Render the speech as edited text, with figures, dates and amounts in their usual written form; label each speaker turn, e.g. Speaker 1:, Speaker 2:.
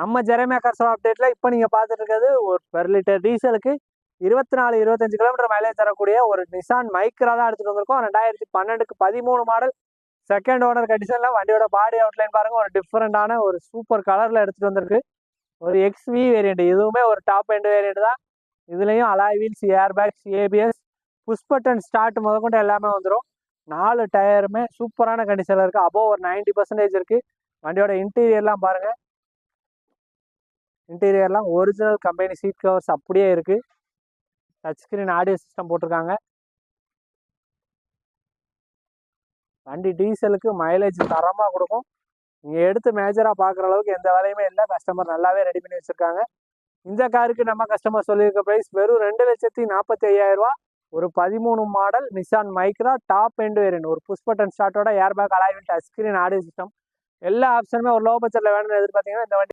Speaker 1: நம்ம ஜெரேமியா கார்ஸோட அப்டேட்ல இப்போ நீங்க பார்த்துட்டு இருக்கிறது ஒரு பெர் லிட்டர் டீசலுக்கு 24-25 கிலோமீட்டர் மைலேஜ் தரக்கூடிய ஒரு நிசான் மைக்ரா தான் எடுத்துட்டு வந்திருக்கோம். 2012க்கு 13 மாடல், செகண்ட் ஓனர் கண்டிஷன்ல. வண்டியோட பாடி அவுட்லைன் பாருங்க, ஒரு டிஃப்ரெண்டான ஒரு சூப்பர் கலர்ல எடுத்துட்டு வந்திருக்கு. ஒரு எக்ஸ்வி வேரியண்ட், இதுவுமே ஒரு டாப் எண்ட் வேரியண்ட் தான். இதுலயும் alloy wheels, air bags, ABS, push button start முதற்கொண்டு எல்லாமே வந்துடும். 4 டயருமே சூப்பரான கண்டிஷன்ல இருக்கு. அபோவ் ஒரு 90% இருக்கு. வண்டியோட இன்டீரியர்லாம் பாருங்க, இன்டீரியர்லாம் ஒரிஜினல் கம்பெனி சீட் கவர்ஸ் அப்படியே இருக்கு. டச் ஸ்கிரீன் ஆடியோ சிஸ்டம் போட்டிருக்காங்க. வண்டி டீசலுக்கு மைலேஜ் தரமாக கொடுக்கும். நீங்கள் எடுத்து மேஜராக பார்க்குற அளவுக்கு எந்த வேலையுமே இல்லை. கஸ்டமர் நல்லாவே ரெடி பண்ணி வச்சுருக்காங்க. இந்த காருக்கு நம்ம கஸ்டமர் சொல்லியிருக்க ப்ரைஸ் வெறும் 2,45,000 ரூபா. ஒரு 13 model Nissan Micra top end variant, ஒரு புஷ் பட்டன் ஸ்டார்ட்டோட air bag, alloy wheel, touch screen audio system, எல்லா ஆப்ஷனுமே ஒரு லோ பட்ஜெட்டில் வேணும்னு எதிர்பார்த்தீங்கன்னா இந்த வண்டி